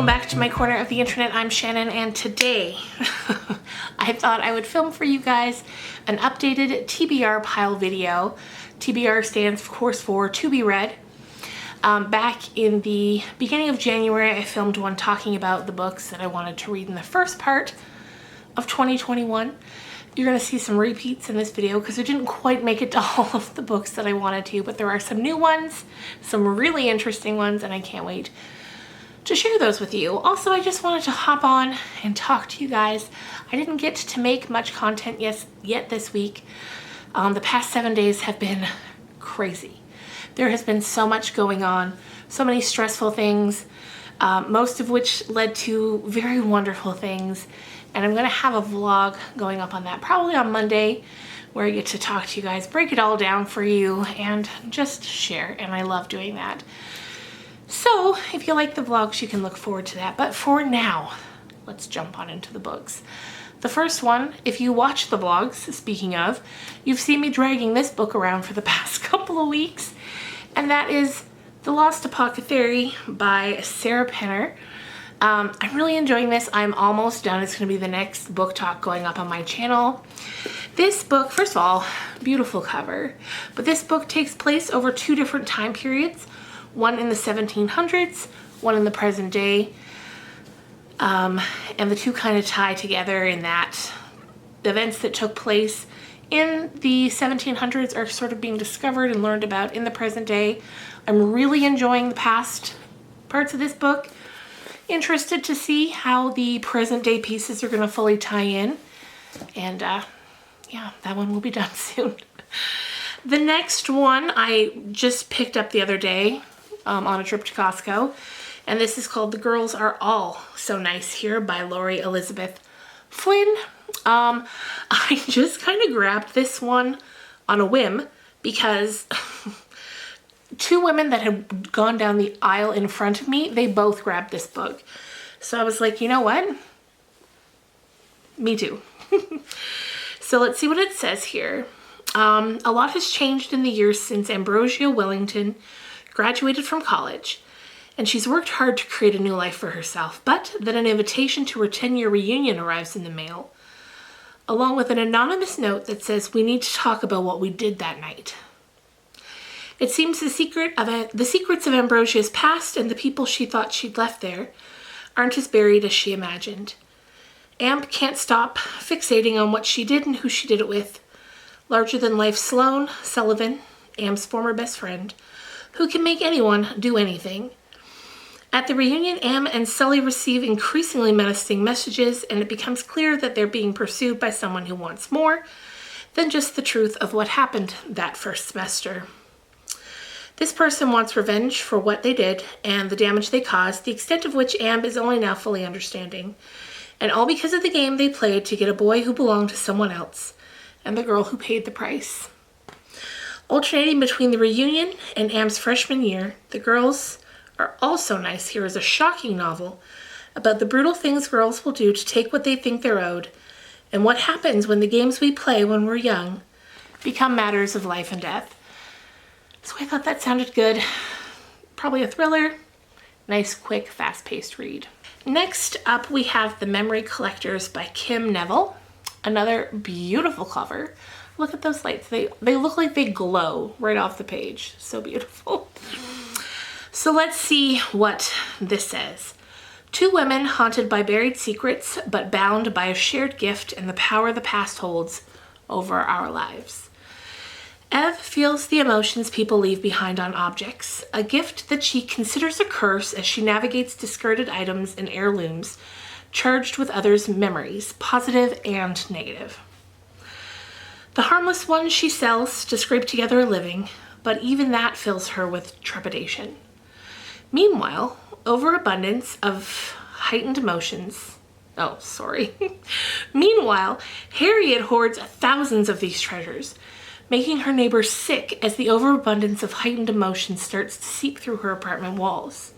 welcome back to my corner of the internet. I'm Shannon, and today I thought I would film for you guys an updated TBR Pile video. TBR stands, of course, for To Be Read. Back in the beginning of January, I filmed one talking about the books that I wanted to read in the first part of 2021. You're going to see some repeats in this video because I didn't quite make it to all of the books that I wanted to, but there are some new ones, some really interesting ones, and I can't wait to share those with you. Also, I just wanted to hop on and talk to you guys. I didn't get to make much content yet this week. The past 7 days have been crazy. There has been so much going on, so many stressful things, most of which led to very wonderful things. And I'm gonna have a vlog going up on that probably on Monday, where I get to talk to you guys, break it all down for you, and just share. And I love doing that. So if you like the vlogs, you can look forward to that. But for now, let's jump on into the books. The first one, if you watch the vlogs, speaking of, you've seen me dragging this book around for the past couple of weeks, and that is The Lost Apothecary by Sarah Penner. I'm really enjoying this. I'm almost done. It's going to be the next book talk going up on my channel. This book, first of all, beautiful cover, but this book takes place over two different time periods, one in the 1700s, one in the present day, and the two kind of tie together in that the events that took place in the 1700s are sort of being discovered and learned about in the present day. I'm really enjoying the past parts of this book. Interested to see how the present day pieces are going to fully tie in. And yeah, that one will be done soon. The next one I just picked up the other day on a trip to Costco. And this is called The Girls Are All So Nice Here by Lori Elizabeth Flynn. I just kind of grabbed this one on a whim because two women that had gone down the aisle in front of me, they both grabbed this book. So I was like, you know what? Me too. So let's see what it says here. A lot has changed in the years since Ambrosia Wellington graduated from college, and she's worked hard to create a new life for herself. But then an invitation to her 10-year reunion arrives in the mail, along with an anonymous note that says, "We need to talk about what we did that night." It seems the secrets of Ambrosia's past and the people she thought she'd left there aren't as buried as she imagined. Amp can't stop fixating on what she did and who she did it with. Larger-than-life Sloane Sullivan, Amp's former best friend, who can make anyone do anything. At the reunion, Am and Sully receive increasingly menacing messages, and it becomes clear that they're being pursued by someone who wants more than just the truth of what happened that first semester. This person wants revenge for what they did and the damage they caused, the extent of which Am is only now fully understanding. And all because of the game they played to get a boy who belonged to someone else, and the girl who paid the price. Alternating between the reunion and Am's freshman year, The Girls Are All So Nice Here is a shocking novel about the brutal things girls will do to take what they think they're owed, and what happens when the games we play when we're young become matters of life and death. So I thought that sounded good. Probably a thriller. Nice, quick, fast-paced read. Next up, we have The Memory Collectors by Kim Neville. Another beautiful cover. Look at those lights. They look like they glow right off the page. So beautiful. So let's see what this says. Two women haunted by buried secrets, but bound by a shared gift and the power the past holds over our lives. Ev feels the emotions people leave behind on objects, a gift that she considers a curse as she navigates discarded items and heirlooms charged with others' memories, positive and negative. The harmless ones she sells to scrape together a living, but even that fills her with trepidation. Meanwhile, overabundance of heightened emotions. Meanwhile, Harriet hoards thousands of these treasures, making her neighbors sick as the overabundance of heightened emotions starts to seep through her apartment walls.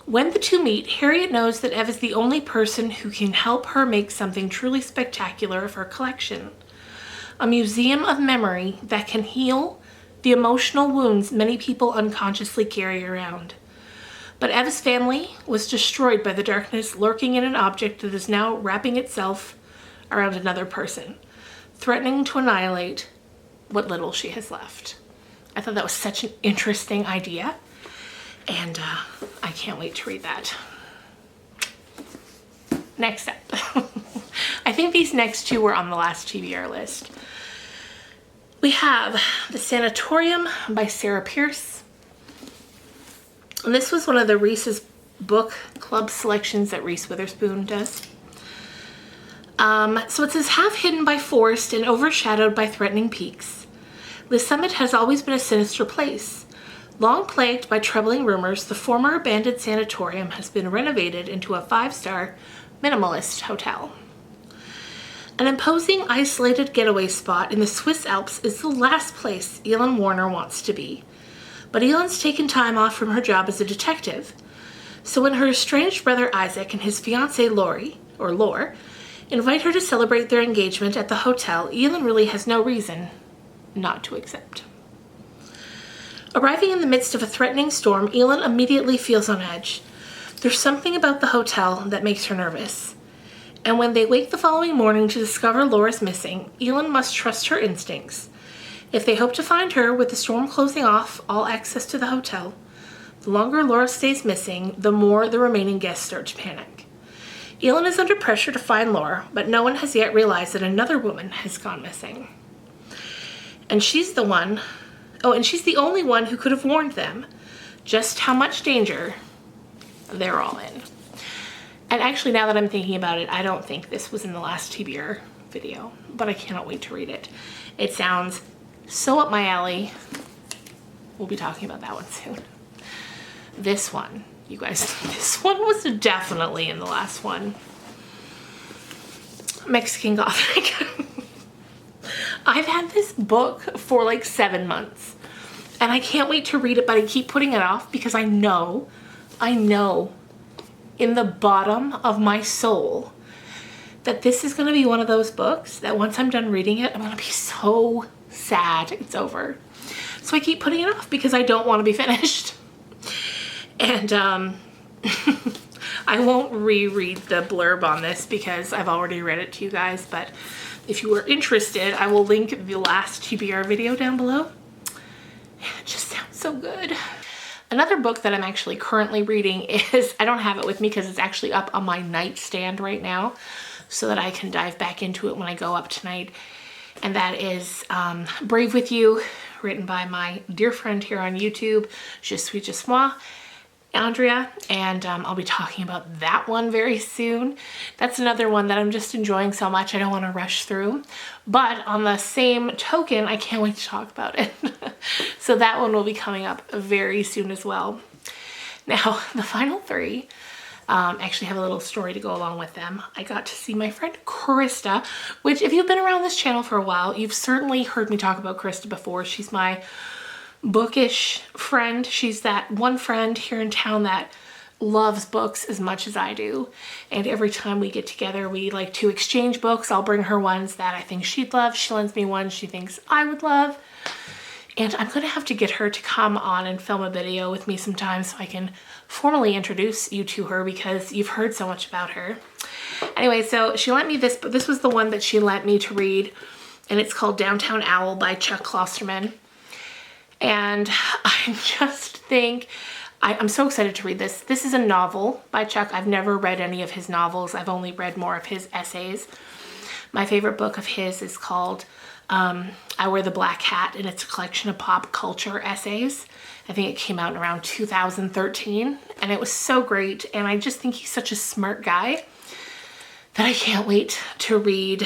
When the two meet, Harriet knows that Ev is the only person who can help her make something truly spectacular of her collection. A museum of memory that can heal the emotional wounds many people unconsciously carry around. But Ev's family was destroyed by the darkness lurking in an object that is now wrapping itself around another person, threatening to annihilate what little she has left. I thought that was such an interesting idea, and I can't wait to read that. Next up. I think these next two were on the last TBR list. We have The Sanatorium by Sarah Pierce. And this was one of the Reese's book club selections that Reese Witherspoon does. So it says, half hidden by forest and overshadowed by threatening peaks, the summit has always been a sinister place. Long plagued by troubling rumors, the former abandoned sanatorium has been renovated into a 5-star minimalist hotel. An imposing, isolated getaway spot in the Swiss Alps is the last place Elin Warner wants to be. But Elin's taken time off from her job as a detective. So when her estranged brother Isaac and his fiancée Lore, invite her to celebrate their engagement at the hotel, Elin really has no reason not to accept. Arriving in the midst of a threatening storm, Elin immediately feels on edge. There's something about the hotel that makes her nervous. And when they wake the following morning to discover Laura's missing, Elin must trust her instincts. If they hope to find her with the storm closing off all access to the hotel, the longer Laura stays missing, the more the remaining guests start to panic. Elin is under pressure to find Laura, but no one has yet realized that another woman has gone missing. And she's the only one who could have warned them just how much danger they're all in. And actually, now that I'm thinking about it, I don't think this was in the last TBR video, but I cannot wait to read it. It sounds so up my alley. We'll be talking about that one soon. This one, you guys, this one was definitely in the last one. Mexican Gothic. I've had this book for like 7 months and I can't wait to read it, but I keep putting it off because I know in the bottom of my soul that this is going to be one of those books that once I'm done reading it, I'm going to be so sad it's over. So I keep putting it off because I don't want to be finished. And I won't reread the blurb on this because I've already read it to you guys, but if you are interested, I will link the last TBR video down below. It just sounds so good. Another book that I'm actually currently reading is, I don't have it with me because it's actually up on my nightstand right now so that I can dive back into it when I go up tonight. And that is Brave With You, written by my dear friend here on YouTube, Je suis je moi, Andrea, and I'll be talking about that one very soon. That's another one that I'm just enjoying so much I don't want to rush through. But on the same token, I can't wait to talk about it. So that one will be coming up very soon as well. Now, the final three actually have a little story to go along with them. I got to see my friend Krista, which if you've been around this channel for a while, you've certainly heard me talk about Krista before. She's my bookish friend. She's that one friend here in town that loves books as much as I do, and every time we get together we like to exchange books. I'll bring her ones that I think she'd love, she lends me ones she thinks I would love, and I'm gonna have to get her to come on and film a video with me sometime so I can formally introduce you to her because you've heard so much about her. Anyway, so she lent me this, but this was the one that she lent me to read, and it's called Downtown Owl by Chuck Klosterman. And I just think, I'm so excited to read this. This is a novel by Chuck. I've never read any of his novels. I've only read more of his essays. My favorite book of his is called I Wear the Black Hat, and it's a collection of pop culture essays. I think it came out in around 2013, and it was so great. And I just think he's such a smart guy that I can't wait to read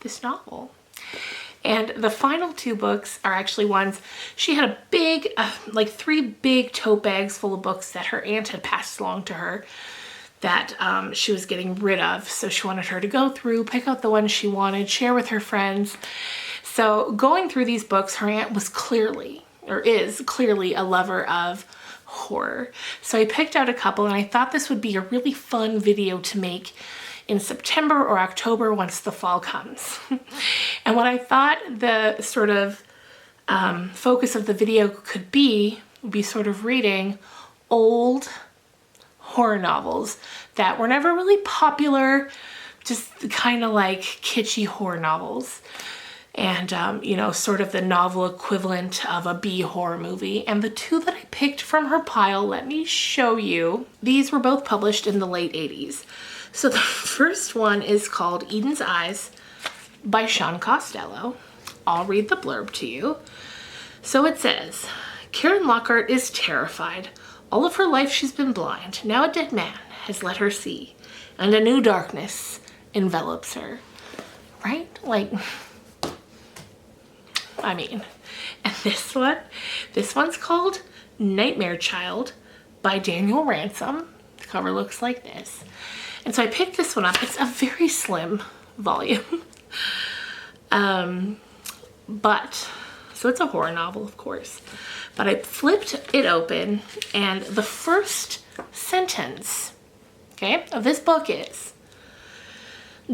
this novel. And the final two books are actually ones, she had a big, like 3 big tote bags full of books that her aunt had passed along to her that she was getting rid of. So she wanted her to go through, pick out the ones she wanted, share with her friends. So going through these books, her aunt was clearly, or is clearly, a lover of horror. So I picked out a couple, and I thought this would be a really fun video to make in September or October once the fall comes. And what I thought the sort of focus of the video could be, would be sort of reading old horror novels that were never really popular, just kind of like kitschy horror novels. And, you know, sort of the novel equivalent of a B horror movie. And the two that I picked from her pile, let me show you. These were both published in the late 80s. So the first one is called Eden's Eyes by Sean Costello. I'll read the blurb to you. So it says, Karen Lockhart is terrified. All of her life she's been blind. Now a dead man has let her see. And a new darkness envelops her. Right? Like, I mean, and this one's called Nightmare Child by Daniel Ransom. The cover looks like this. And so I picked this one up. It's a very slim volume. So it's a horror novel, of course. But I flipped it open, and the first sentence, okay, of this book is,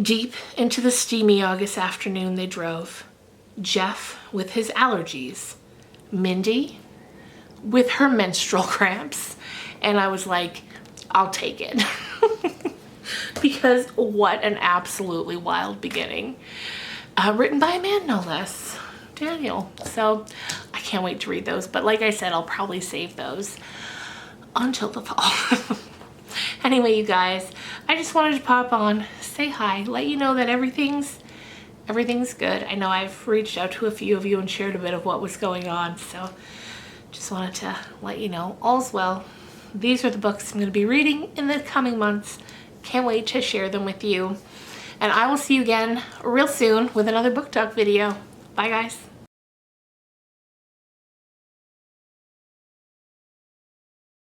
deep into the steamy August afternoon they drove. Jeff with his allergies, Mindy with her menstrual cramps, and I was like, I'll take it. Because what an absolutely wild beginning. Written by a man, no less, Daniel. So I can't wait to read those, but like I said, I'll probably save those until the fall. Anyway, you guys, I just wanted to pop on, say hi, let you know that everything's good. I know I've reached out to a few of you and shared a bit of what was going on, so just wanted to let you know all's well. These are the books I'm going to be reading in the coming months. Can't wait to share them with you. And I will see you again real soon with another book talk video. Bye, guys.